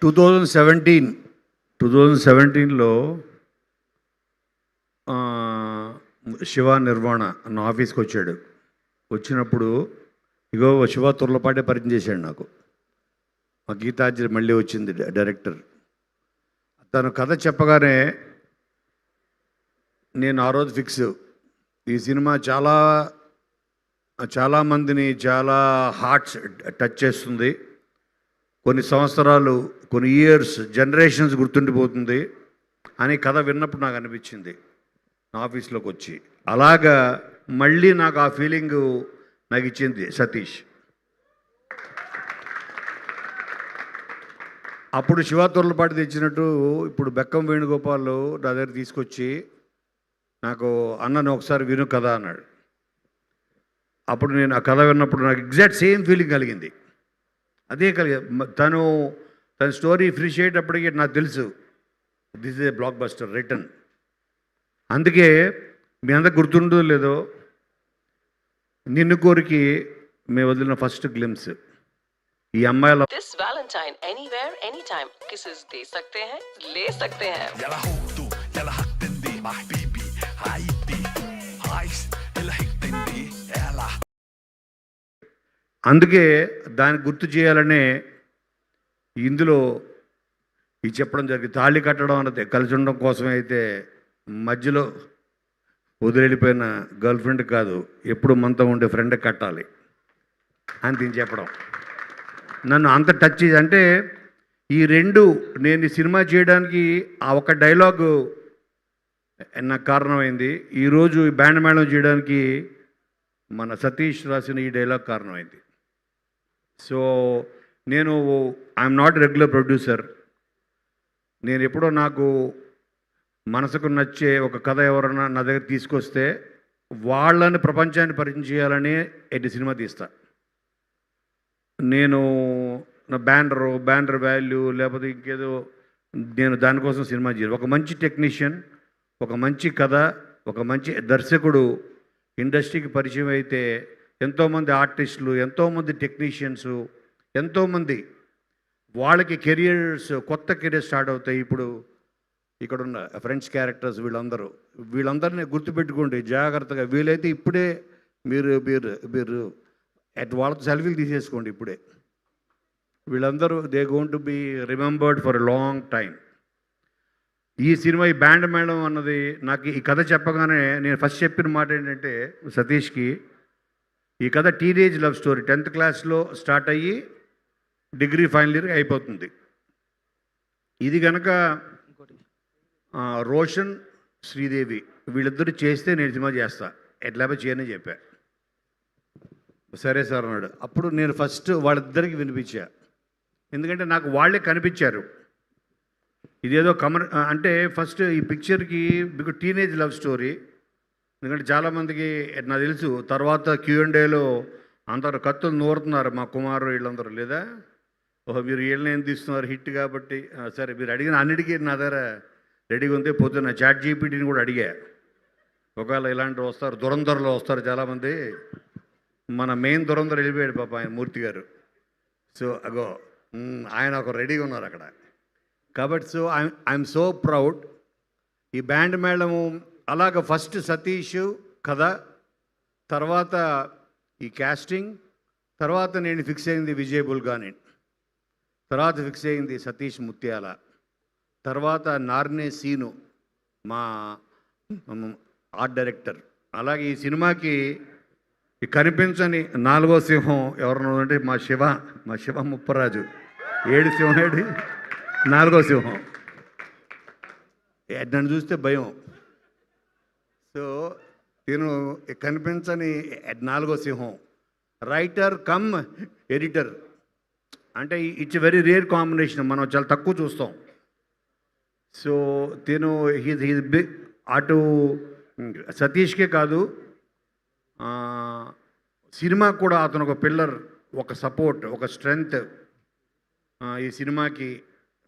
2017లో శివ నిర్వాణ నా ఆఫీస్కి వచ్చాడు. వచ్చినప్పుడు ఇగో శివ తుర్లపాటే పరిచయం చేశాడు నాకు. మా గీతాంజలి మళ్ళీ వచ్చింది డైరెక్టర్. తను కథ చెప్పగానే నేను ఆ రోజు ఫిక్స్, ఈ సినిమా చాలామందిని చాలా హార్ట్స్ టచ్ చేస్తుంది, కొన్ని సంవత్సరాలు, కొన్ని ఇయర్స్, జనరేషన్స్ గుర్తుండిపోతుంది అని కథ విన్నప్పుడు నాకు అనిపించింది నా ఆఫీస్లోకి వచ్చి. అలాగా మళ్ళీ నాకు ఆ ఫీలింగు నాకు ఇచ్చింది సతీష్. అప్పుడు శివ తుర్లపాటి తెచ్చినట్టు ఇప్పుడు బెక్కం వేణుగోపాల్ నా దగ్గర తీసుకొచ్చి నాకు అన్నను ఒకసారి విను కథ అన్నాడు. అప్పుడు నేను ఆ కథ విన్నప్పుడు నాకు ఎగ్జాక్ట్ సేమ్ ఫీలింగ్ కలిగింది. అదే తన స్టోరీ ఫినిష్ అయ్యేటప్పటికి నాకు తెలుసు this is a block buster return. అందుకే మీ అందరికి గుర్తుండో లేదో, నిన్ను కోరికి మేము వదిలిన ఫస్ట్ గ్లిమ్స్ ఈ అమ్మాయిల This Valentine anywhere anytime kisses de sakte hain le sakte hain Yalla huktu yalla haktendi my baby haiti hais yalla hiktendi yalla. అందుకే దాన్ని గుర్తు చేయాలనే ఇందులో ఇది చెప్పడం జరిగింది. తాళి కట్టడం అన్నది కలిసి ఉండడం కోసమే, అయితే మధ్యలో వదిలిపోయిన గర్ల్ ఫ్రెండ్ కాదు, ఎప్పుడు మనతో ఉండే ఫ్రెండ్ కట్టాలి అని దీన్ని చెప్పడం నన్ను అంత టచ్ చేసి, అంటే ఈ రెండు నేను ఈ సినిమా చేయడానికి ఆ ఒక డైలాగు నాకు కారణమైంది. ఈరోజు ఈ బ్యాండ్ మేళం చేయడానికి మన సతీష్ రాసిన ఈ డైలాగ్ కారణమైంది. సో నేను ఐఎమ్ నాట్ రెగ్యులర్ ప్రొడ్యూసర్. నేను ఎప్పుడో నాకు మనసుకు నచ్చే ఒక కథ ఎవరన్నా నా దగ్గర తీసుకొస్తే వాళ్ళని ప్రపంచాన్ని పరిచయం చేయాలని ఎట్టి సినిమా తీస్తా. నేను నా బ్యానర్ వాల్యూ లేకపోతే ఇంకేదో నేను దానికోసం సినిమా చేయను. ఒక మంచి టెక్నీషియన్, ఒక మంచి కథ, ఒక మంచి దర్శకుడు ఇండస్ట్రీకి పరిచయం అయితే ఎంతోమంది ఆర్టిస్టులు, ఎంతోమంది టెక్నీషియన్స్, ఎంతోమంది వాళ్ళకి కెరియర్స్, కొత్త కెరియర్ స్టార్ట్ అవుతాయి. ఇప్పుడు ఇక్కడున్న ఫ్రెండ్స్ క్యారెక్టర్స్ వీళ్ళందరినీ గుర్తుపెట్టుకోండి జాగ్రత్తగా. వీలైతే ఇప్పుడే మీరు మీరు మీరు వాళ్ళతో సెల్ఫీలు తీసేసుకోండి ఇప్పుడే. వీళ్ళందరూ they're going to be remembered for a long time. ఈ సినిమా ఈ బ్యాండ్ మేళం అన్నది నాకు ఈ కథ చెప్పగానే నేను ఫస్ట్ చెప్పిన మాట ఏంటంటే సతీష్కి, ఈ కథ టీనేజ్ లవ్ స్టోరీ. 10th క్లాస్లో స్టార్ట్ అయ్యి డిగ్రీ ఫైనల్ ఇయర్ అయిపోతుంది. ఇది కనుక రోషన్, శ్రీదేవి వీళ్ళిద్దరూ చేస్తే నేను సినిమా చేస్తా, ఎట్లా చేయని చెప్పా. సరే సార్ అన్నాడు. అప్పుడు నేను ఫస్ట్ వాళ్ళిద్దరికి వినిపించా, ఎందుకంటే నాకు వాళ్ళే కనిపించారు. ఇదేదో అంటే ఫస్ట్ ఈ పిక్చర్కి మీకు టీనేజ్ లవ్ స్టోరీ, ఎందుకంటే చాలామందికి నాకు తెలుసు తర్వాత Q&Aలో అందరు కత్తులు నూరుతున్నారు మా కుమారు వీళ్ళందరూ, లేదా ఓహో మీరు వీళ్ళని ఏం తీస్తున్నారు హిట్ కాబట్టి. సరే మీరు అడిగిన అన్నిటికీ నా దగ్గర రెడీగా ఉంది. పొద్దున్న ChatGPTని కూడా అడిగా, ఒకవేళ ఇలాంటివి వస్తారు, దురంధరలో వస్తారు చాలామంది. మన మెయిన్ దురంధర వెళ్ళిపోయాడు పాప ఆయన మూర్తి గారు. సో అగో ఆయన ఒక రెడీగా ఉన్నారు అక్కడ. కాబట్టి సో ఐఎమ్ సో ప్రౌడ్. ఈ బ్యాండ్ మేళము అలాగ ఫస్ట్ సతీష్ కథ, తర్వాత ఈ క్యాస్టింగ్, తర్వాత నేను ఫిక్స్ అయింది విజయ్ బుల్గాని, తర్వాత ఫిక్స్ అయింది సతీష్ ముత్యాల, తర్వాత నార్నే సీను మా ఆర్ట్ డైరెక్టర్. అలాగే ఈ సినిమాకి ఈ కనిపించని 4వ సింహం ఎవరన్నా అంటే మా శివ ముప్పరాజు. 7 సింహం 4వ సింహం. నన్ను చూస్తే భయం. సో నేను కనిపించని 4వ సింహం, రైటర్ కమ్ ఎడిటర్. అంటే ఇట్స్ వెరీ రేర్ కాంబినేషన్, మనం చాలా తక్కువ చూస్తాం. సో నేను హీజ్ బిగ్. అటు సతీష్కే కాదు, సినిమా కూడా అతను ఒక పిల్లర్, ఒక సపోర్ట్, ఒక స్ట్రెంగ్త్. ఈ సినిమాకి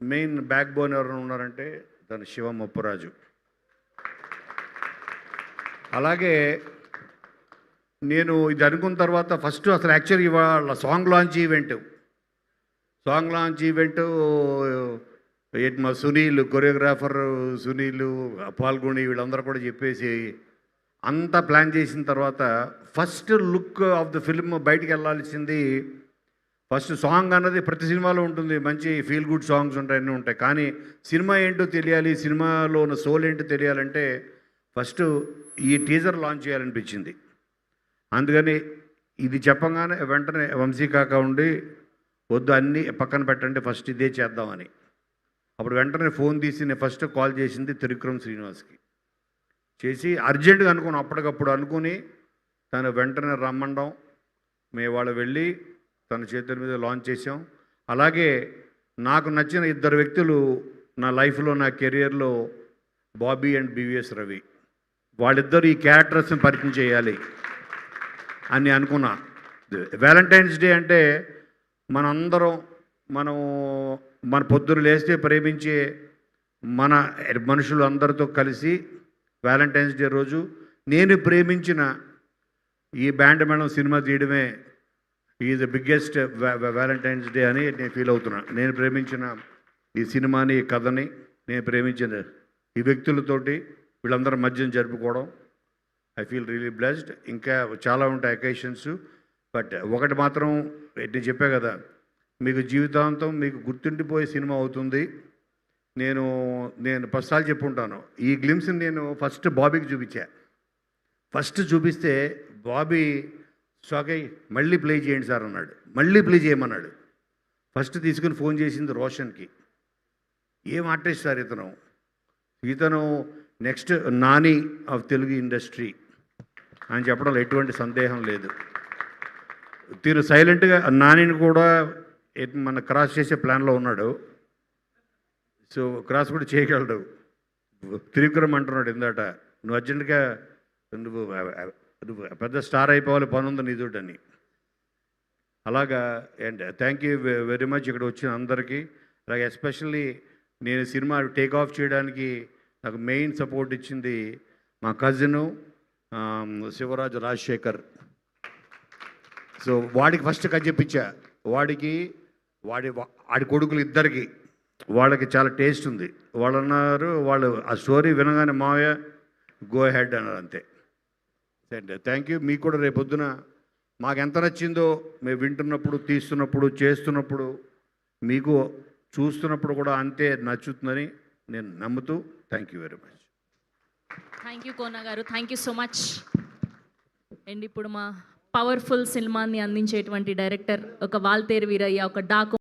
మెయిన్ బ్యాక్ బోన్ ఎవరైనా ఉన్నారంటే తను శివ ముప్పరాజు. అలాగే నేను ఇది అనుకున్న తర్వాత ఫస్ట్ అసలు యాక్చువల్లీ ఇవాళ song launch event. Song launch event మా సునీల్ కొరియోగ్రాఫర్ సునీల్ పాల్గొని వీళ్ళందరూ కూడా చెప్పేసి అంతా ప్లాన్ చేసిన తర్వాత first look of the film బయటికి వెళ్ళాల్సింది ఫస్ట్ సాంగ్ అన్నది ప్రతి సినిమాలో ఉంటుంది, మంచి ఫీల్ గుడ్ సాంగ్స్ ఉంటాయి, అన్నీ ఉంటాయి. కానీ సినిమా ఏంటో తెలియాలి, సినిమాలో ఉన్న సోల్ ఏంటో తెలియాలంటే ఫస్ట్ ఈ టీజర్ లాంచ్ చేయాలనిపించింది. అందుకని ఇది చెప్పగానే వెంటనే వంశీ కాక ఉండి వద్దు అన్నీ పక్కన పెట్టండి ఫస్ట్ ఇదే చేద్దామని. అప్పుడు వెంటనే ఫోన్ తీసి నేను ఫస్ట్ కాల్ చేసింది త్రివిక్రమ్ శ్రీనివాస్కి చేసి అర్జెంటుగా అనుకుని అప్పటికప్పుడు అనుకుని తను వెంటనే రమ్మండం, మేము వాళ్ళు వెళ్ళి తన చేతుల మీద లాంచ్ చేసాం. అలాగే నాకు నచ్చిన ఇద్దరు వ్యక్తులు నా లైఫ్లో నా కెరియర్లో బాబీ అండ్ బివిఎస్ రవి, వాళ్ళిద్దరు ఈ క్యారెక్టర్స్ని పరిచయం చేయాలి అని అనుకున్నా. వ్యాలంటైన్స్ డే అంటే మనందరం మన పొద్దున లేస్తే ప్రేమించే మన మనుషులు అందరితో కలిసి వ్యాలంటైన్స్ డే రోజు నేను ప్రేమించిన ఈ బ్యాండ్ మేడం సినిమా తీయడమే is the biggest valentine's day అని నేను ఫీల్ అవుతున్నా. నేను ప్రేమించిన ఈ సినిమాని, ఈ కథని, నేను ప్రేమించిన ఈ వ్యక్తులతోటి వీళ్ళందరి మధ్యన జరుపుకోవడం ఐ ఫీల్ రియలీ బ్లెస్డ్. ఇంకా చాలా ఉంటాయి అకేషన్స్, బట్ ఒకటి మాత్రం నేను చెప్పా కదా, మీకు జీవితాంతం మీకు గుర్తుండిపోయే సినిమా అవుతుంది. నేను ఫస్ట్సార్లు చెప్పుంటాను, ఈ గ్లిమ్స్ని నేను ఫస్ట్ బాబీకి చూపించా. ఫస్ట్ చూపిస్తే బాబీ షాక్ అయ్యి మళ్ళీ ప్లే చేయండి సార్ అన్నాడు, మళ్ళీ ప్లే చేయమన్నాడు. ఫస్ట్ తీసుకుని ఫోన్ చేసింది రోషన్కి, ఏం ఆర్టిస్ట్ సార్ ఇతను next Nani of Telugu industry అని చెప్పడంలో ఎటువంటి సందేహం లేదు. తీరు సైలెంట్గా నానిని కూడా మన క్రాస్ చేసే ప్లాన్లో ఉన్నాడు. సో క్రాస్ కూడా చేయగలడు. త్రివిక్రమ్ అంటున్నాడు ఇందాట, నువ్వు అర్జెంటుగా నువ్వు పెద్ద స్టార్ అయిపోవాలి, పని ఉంది నీతోటని. అలాగా. And thank you very much ఇక్కడ వచ్చిన అందరికీ. అలాగే ఎస్పెషల్లీ నేను సినిమా టేక్ ఆఫ్ చేయడానికి నాకు మెయిన్ సపోర్ట్ ఇచ్చింది మా కజిను శివరాజు రాజశేఖర్. సో వాడికి ఫస్ట్ కథ చెప్పించా, వాడి కొడుకులు ఇద్దరికి వాళ్ళకి చాలా టేస్ట్ ఉంది. వాళ్ళు అన్నారు, వాళ్ళు ఆ స్టోరీ వినగానే మావయ్య గో హెడ్ అన్నారు, అంతే. Thank you. మీకు కూడా రేపొద్దున మాకు ఎంత నచ్చిందో మేము వింటున్నప్పుడు, తీస్తున్నప్పుడు, చేస్తున్నప్పుడు, మీకు చూస్తున్నప్పుడు కూడా అంతే నచ్చుతుందని నేను నమ్ముతూ thank you very much. Thank you Kona garu, thank you so much. And ఇప్పుడు మా పవర్ఫుల్ సినిమాని అందించేటువంటి డైరెక్టర్ ఒక వాల్తేరు వీరయ్య, ఒక డాకు